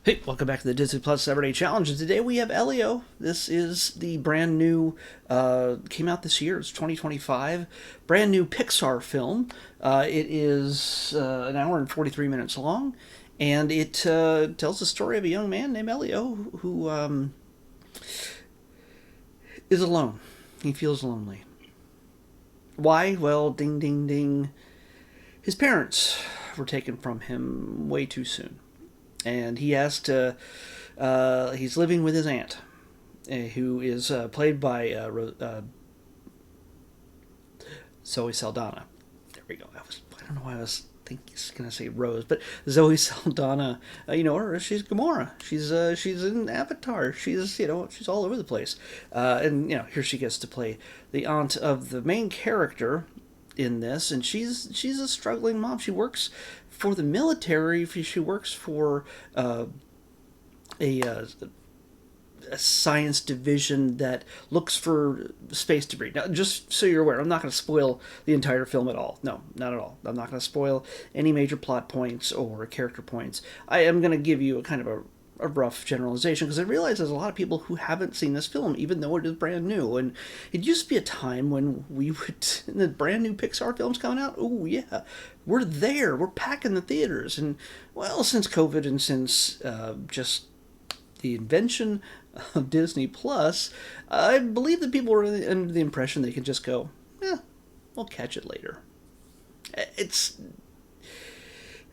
Hey, welcome back to the Disney Plus Saturday Challenge. And today we have Elio. This is the brand new, came out this year. It's 2025. Brand new Pixar film. It is an hour and 43 minutes long. And it tells the story of a young man named Elio who is alone. He feels lonely. Why? Well, ding, ding, ding. His parents were taken from him way too soon. And he has to, he's living with his aunt, who is played by Zoe Saldana. There we go. I don't know why I was going to say Rose, but Zoe Saldana, you know her. She's Gamora. She's in Avatar. She's all over the place. And here she gets to play the aunt of the main character in this, and she's a struggling mom. She works for the military. She works for a a science division that looks for space debris. Now, just so you're aware, I'm not going to spoil the entire film at all. No, not at all. I'm not going to spoil any major plot points or character points. I am going to give you a kind of a rough generalization because I realize there's a lot of people who haven't seen this film, even though it is brand new. And it used to be a time when we would, the brand new Pixar films coming out, oh yeah, we're there, we're packing the theaters. And well, since COVID and since just the invention of Disney Plus, I believe that people were under the impression they could just go, yeah, we'll catch it later. It's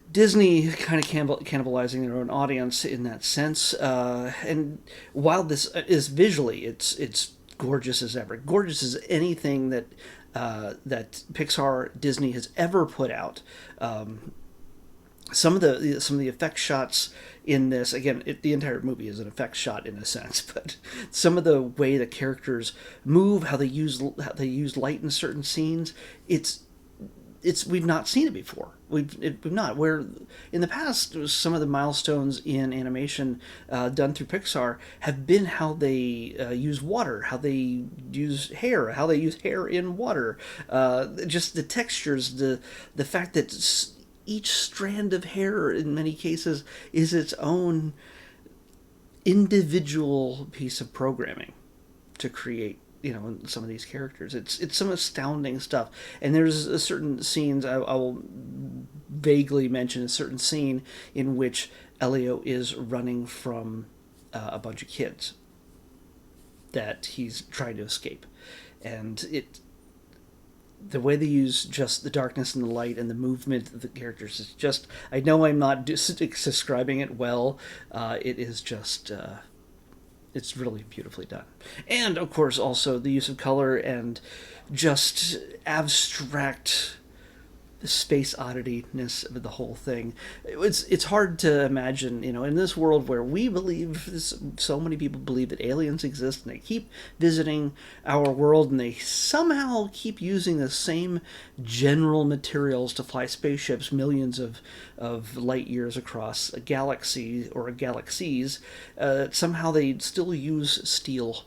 Disney kind of cannibalizing their own audience in that sense. And while this is visually, it's gorgeous as ever, gorgeous as anything that Pixar Disney has ever put out. Some of the effect shots in this, again, the entire movie is an effect shot in a sense, but some of the way the characters move, how they use light in certain scenes, it's we've not seen it before. We've not. Where in the past, some of the milestones in animation done through Pixar have been how they use water, how they use hair, how they use hair in water, just the textures, the fact that each strand of hair in many cases is its own individual piece of programming to create some of these characters. It's some astounding stuff. And there's a certain scenes I will vaguely mention a certain scene in which Elio is running from a bunch of kids that he's trying to escape, and the way they use just the darkness and the light and the movement of the characters is just, I know I'm not describing it well. It is just it's really beautifully done. And of course also the use of color and just abstract space oddityness of the whole thing. It's hard to imagine, in this world where we believe so many people believe that aliens exist, and they keep visiting our world, and they somehow keep using the same general materials to fly spaceships millions of light years across a galaxy or galaxies. Somehow they still use steel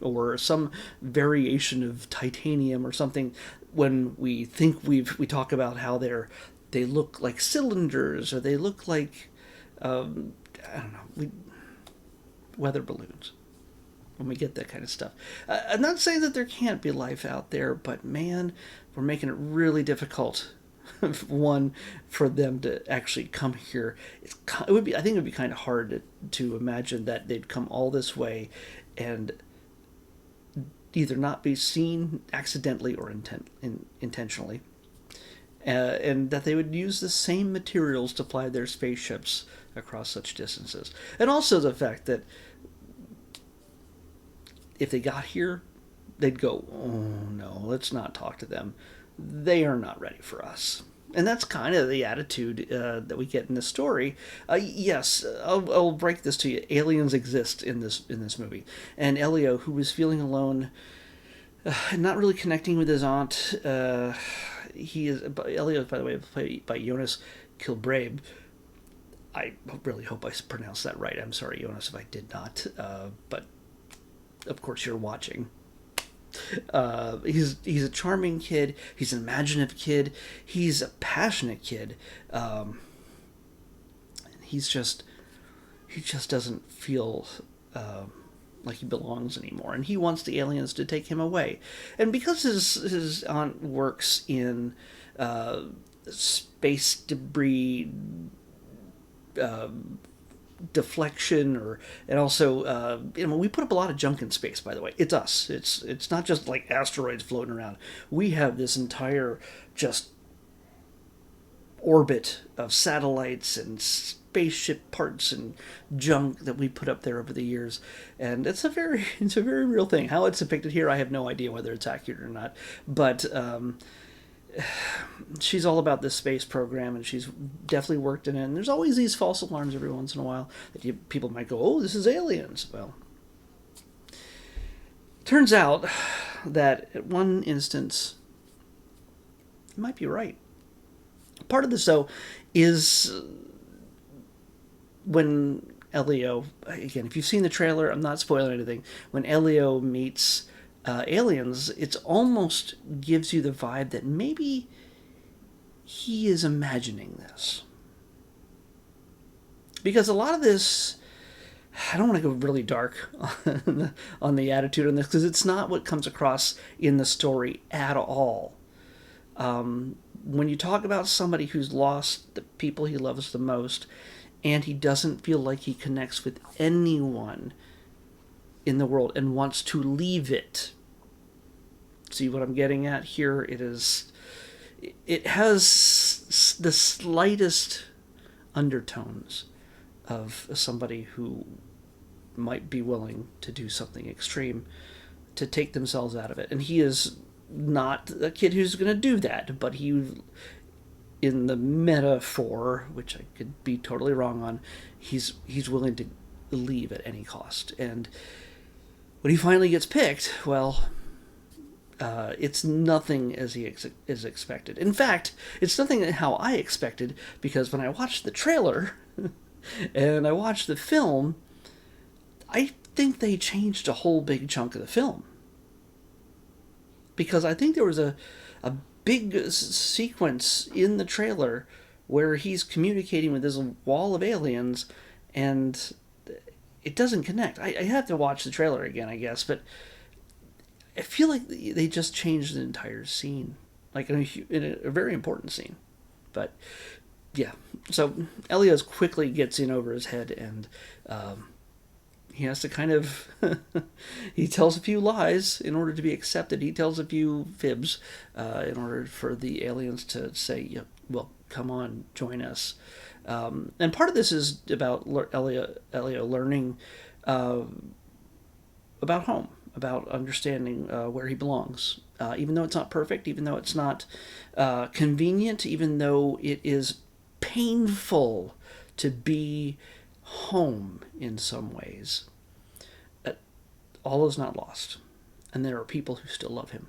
or some variation of titanium or something. When we think we talk about how they look like cylinders, or they look like I don't know, weather balloons. When we get that kind of stuff, I'm not saying that there can't be life out there, but man, we're making it really difficult. One, for them to actually come here, it would be. I think it would be kind of hard to imagine that they'd come all this way and either not be seen accidentally or intentionally, and that they would use the same materials to fly their spaceships across such distances. And also the fact that if they got here, they'd go, oh no, let's not talk to them. They are not ready for us. And that's kind of the attitude that we get in this story. Yes, I'll break this to you. Aliens exist in this movie, and Elio, who was feeling alone, not really connecting with his aunt. Elio, by the way, played by Jonas Kilbrave. I really hope I pronounced that right. I'm sorry, Jonas, if I did not. But of course, you're watching. He's a charming kid. He's an imaginative kid. He's a passionate kid. He's just he just doesn't feel like he belongs anymore, and he wants the aliens to take him away. And because his aunt works in space debris deflection, and also we put up a lot of junk in space. By the way, it's us. It's not just like asteroids floating around. We have this entire just orbit of satellites and spaceship parts and junk that we put up there over the years, and it's a very real thing. How it's depicted here, I have no idea whether it's accurate or not, but she's all about this space program, and she's definitely worked in it. And there's always these false alarms every once in a while that people might go, "Oh, this is aliens." Well, turns out that at one instance, you might be right. Part of this, though, is when Elio, again, if you've seen the trailer, I'm not spoiling anything, when Elio meets aliens, it almost gives you the vibe that maybe he is imagining this. Because a lot of this, I don't want to go really dark on the attitude on this, because it's not what comes across in the story at all. When you talk about somebody who's lost the people he loves the most, and he doesn't feel like he connects with anyone in the world and wants to leave it. See what I'm getting at here? It has the slightest undertones of somebody who might be willing to do something extreme to take themselves out of it. And he is not a kid who's going to do that, but he, in the metaphor, which I could be totally wrong on, he's willing to leave at any cost. And when he finally gets picked, well, it's nothing as he is expected. In fact, it's nothing how I expected, because when I watched the trailer and I watched the film, I think they changed a whole big chunk of the film. Because I think there was a big sequence in the trailer where he's communicating with this wall of aliens, and it doesn't connect. I have to watch the trailer again, I guess, but I feel like they just changed the entire scene, like in a very important scene. But yeah, so Elios quickly gets in over his head, and he has to kind of he tells a few lies in order to be accepted. He tells a few fibs in order for the aliens to say, "Yeah, well, come on, join us." And part of this is about Elio learning about home, about understanding where he belongs, even though it's not perfect, even though it's not convenient, even though it is painful to be home in some ways. All is not lost, and there are people who still love him.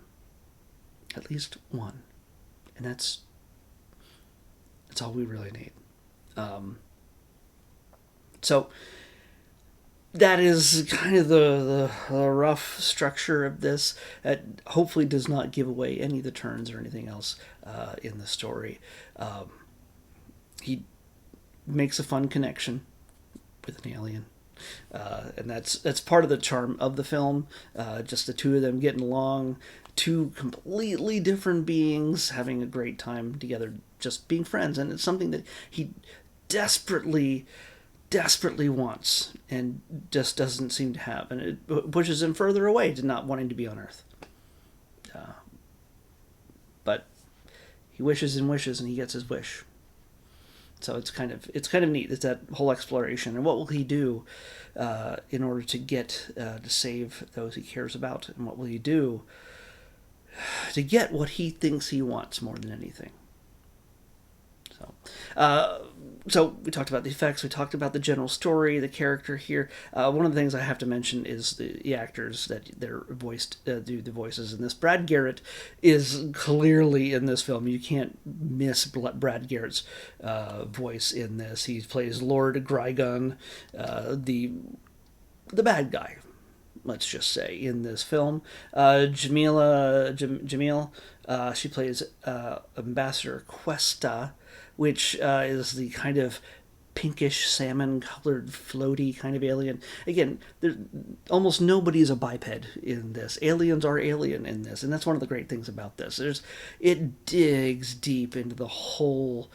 At least one, and that's all we really need. So that is kind of the rough structure of this. It hopefully does not give away any of the turns or anything else in the story. He makes a fun connection with an alien, and that's part of the charm of the film. Just the two of them getting along, two completely different beings having a great time together, just being friends. And it's something that he desperately wants and just doesn't seem to have, and it pushes him further away to not wanting to be on Earth. But he wishes and wishes, and he gets his wish. So it's kind of neat. It's that whole exploration, and what will he do in order to get to save those he cares about, and what will he do to get what he thinks he wants more than anything. So we talked about the effects, we talked about the general story, the character here. One of the things I have to mention is the actors that they're voiced, do the voices in this. Brad Garrett is clearly in this film. You can't miss Brad Garrett's voice in this. He plays Lord Grygon, the bad guy, let's just say, in this film. Jamil, she plays Ambassador Cuesta, which is the kind of pinkish salmon colored floaty kind of alien. Again, almost nobody's a biped in this. Aliens are alien in this, and that's one of the great things about this. It digs deep into the whole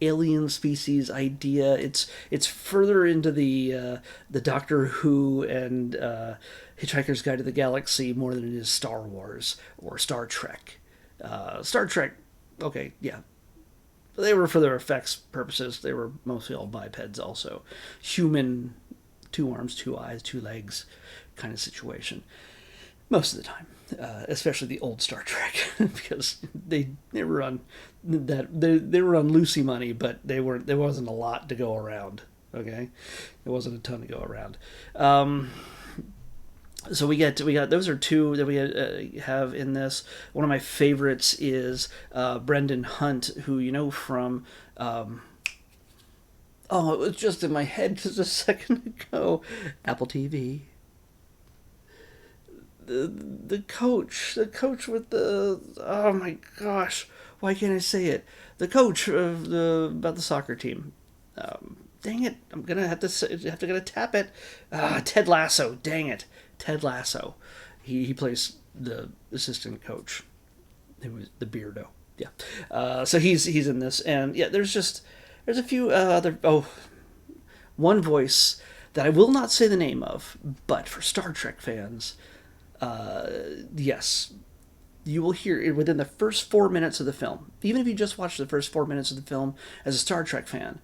alien species idea. It's further into the Doctor Who and Hitchhiker's Guide to the Galaxy more than it is Star Wars or Star Trek. Star Trek, okay, yeah. They were for their effects purposes. They were mostly all bipeds also. Human, 2 arms, 2 eyes, 2 legs kind of situation. Most of the time. Especially the old Star Trek, because they were on they were on Lucy money, but there wasn't a lot to go around. Okay, there wasn't a ton to go around. So we got those are 2 that we have in this. One of my favorites is Brendan Hunt, who you know from. It was just in my head just a second ago. Apple TV. The coach with the, oh my gosh, why can't I say it? The coach of about the soccer team. Dang it, I'm gonna have to tap it. Ted Lasso. Dang it, Ted Lasso. He plays the assistant coach. It was the beardo. Yeah. So he's in this, and yeah, there's a few other. One voice that I will not say the name of, but for Star Trek fans. Yes, you will hear it within the first 4 minutes of the film. Even if you just watch the first 4 minutes of the film as a Star Trek fan,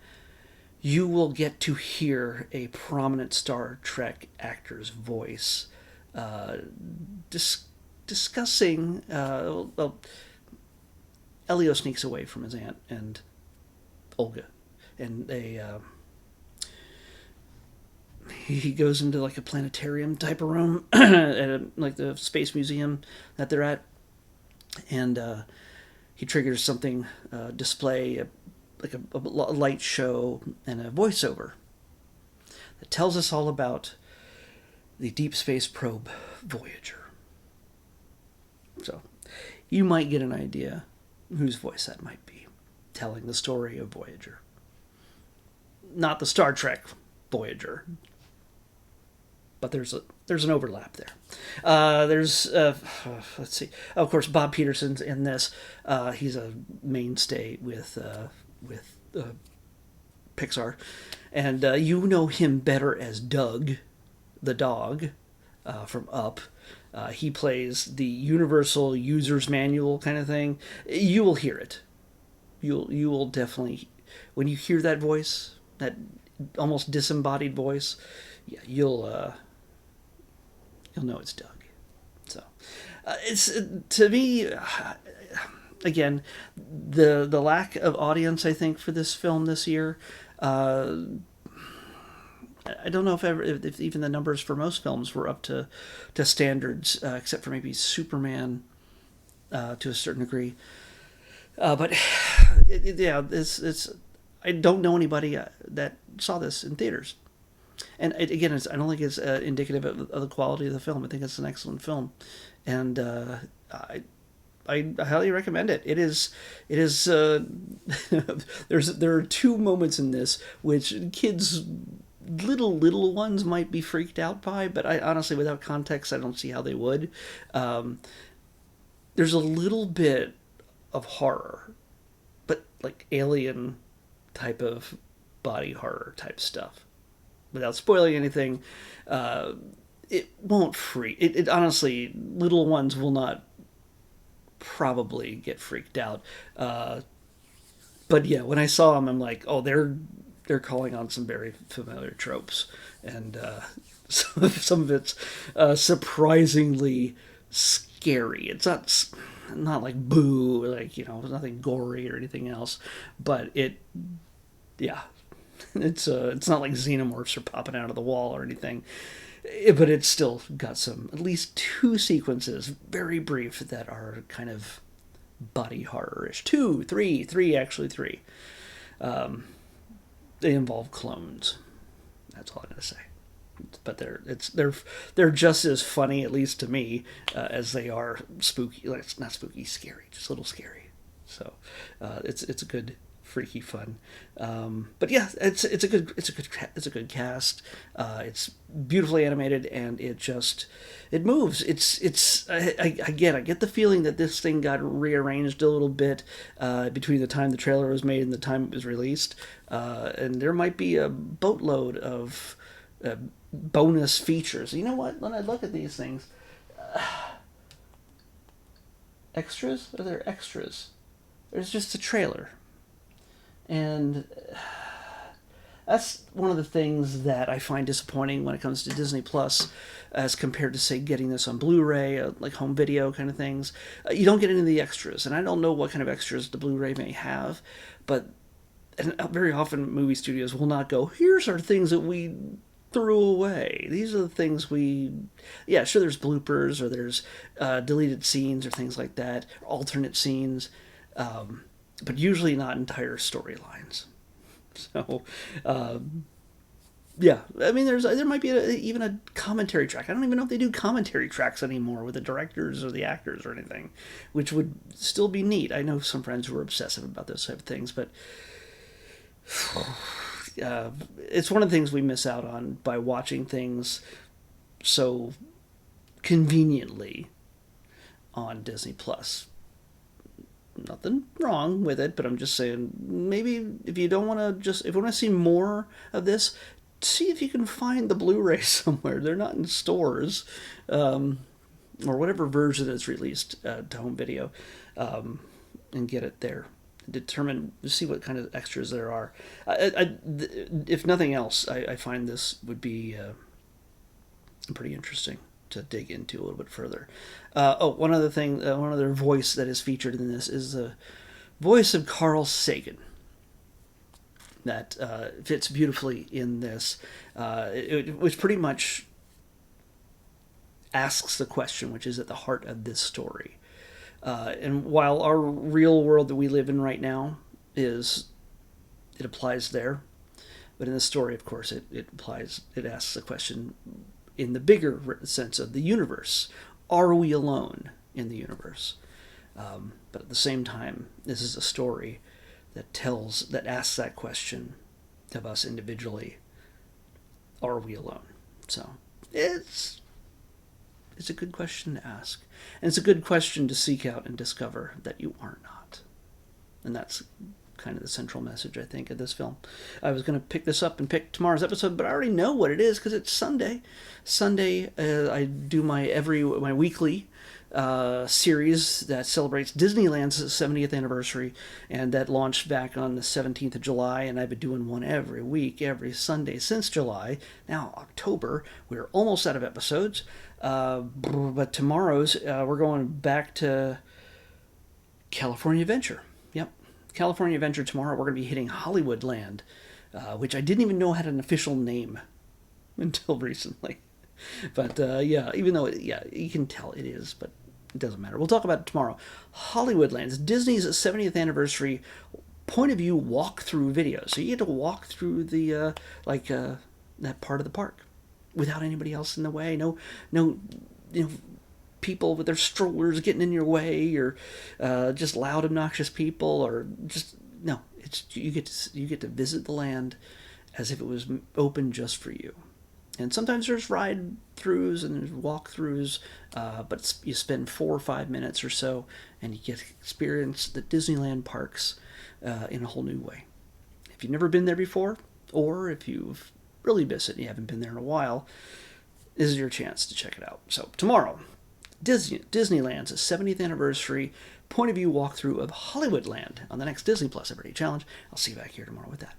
you will get to hear a prominent Star Trek actor's voice discussing. Elio sneaks away from his aunt and Olga, and he goes into like a planetarium type of room at like the space museum that they're at, and he triggers something, display, like a light show and a voiceover that tells us all about the deep space probe Voyager. So you might get an idea whose voice that might be, telling the story of Voyager. Not the Star Trek Voyager, but there's an overlap there. Let's see. Of course, Bob Peterson's in this. He's a mainstay with Pixar, and you know him better as Doug, the dog, from Up. He plays the universal user's manual kind of thing. You will hear it. You will definitely, when you hear that voice, that almost disembodied voice, yeah, you'll know it's Doug. So it's to me, again, the lack of audience, I think, for this film this year. I don't know if even the numbers for most films were up to standards, except for maybe Superman to a certain degree. But it's I don't know anybody that saw this in theaters. And again, I don't think it's indicative of the quality of the film. I think it's an excellent film, and I highly recommend it. It is. There are 2 moments in this which kids, little ones, might be freaked out by, but I honestly, without context, I don't see how they would. There's a little bit of horror, but like alien type of body horror type stuff. Without spoiling anything, it won't freak. It honestly, little ones will not probably get freaked out. But yeah, when I saw them, I'm like, oh, they're calling on some very familiar tropes, and some of it's surprisingly scary. It's not like boo, like, nothing gory or anything else, but yeah. It's not like xenomorphs are popping out of the wall or anything, but it's still got at least 2 sequences, very brief, that are kind of body horror-ish. 3 actually. They involve clones. That's all I'm gonna say. But they're just as funny, at least to me, as they are spooky. Like, it's not spooky, scary, just a little scary. So it's a good freaky fun. But yeah, it's a good cast. It's beautifully animated, and it moves. Again, I get the feeling that this thing got rearranged a little bit between the time the trailer was made and the time it was released, and there might be a boatload of bonus features. You know what? When I look at these things, extras? Are there extras? There's just a trailer. And that's one of the things that I find disappointing when it comes to Disney Plus as compared to, say, getting this on Blu-ray, like home video kind of things. You don't get any of the extras, and I don't know what kind of extras the Blu-ray may have, but very often movie studios will not go, here's our things that we threw away. These are the things sure, there's bloopers, or there's deleted scenes or things like that, alternate scenes, but usually not entire storylines. So, yeah, I mean, there might be even a commentary track. I don't even know if they do commentary tracks anymore with the directors or the actors or anything, which would still be neat. I know some friends who are obsessive about those type of things, but it's one of the things we miss out on by watching things so conveniently on Disney Plus. Nothing wrong with it, but I'm just saying, maybe if you want to see more of this, see if you can find the Blu-ray somewhere. They're not in stores, or whatever version is released to home video, and get it there. See what kind of extras there are. If nothing else, I find this would be pretty interesting to dig into a little bit further. One other voice that is featured in this is the voice of Carl Sagan. That fits beautifully in this, which pretty much asks the question, which is at the heart of this story. And while our real world that we live in right now it applies there, but in the story, of course, it asks the question in the bigger sense of the universe. Are we alone in the universe? But at the same time, this is a story that asks that question of us individually. Are we alone? So it's a good question to ask. And it's a good question to seek out and discover that you are not. And that's kind of the central message, I think, of this film. I was going to pick this up and pick tomorrow's episode, but I already know what it is because it's Sunday. Sunday, I do my weekly series that celebrates Disneyland's 70th anniversary, and that launched back on the 17th of July, and I've been doing one every week, every Sunday since July. Now, October, we're almost out of episodes, but tomorrow's, we're going back to California Adventure. Yep, California Adventure tomorrow. We're going to be hitting Hollywood Land, which I didn't even know had an official name until recently. But even though you can tell it is, but it doesn't matter. We'll talk about it tomorrow. Hollywoodlands, Disney's 70th anniversary point of view walkthrough video. So you get to walk through the that part of the park without anybody else in the way. No, people with their strollers getting in your way, or just loud, obnoxious people, or just no. It's you get to visit the land as if it was open just for you. And sometimes there's ride-throughs and there's walk-throughs, but you spend 4 or 5 minutes or so, and you get to experience the Disneyland parks in a whole new way. If you've never been there before, or if you've really missed it and you haven't been there in a while, this is your chance to check it out. So tomorrow, Disneyland's 70th anniversary point of view walkthrough of Hollywoodland on the next Disney Plus Everyday Challenge. I'll see you back here tomorrow with that.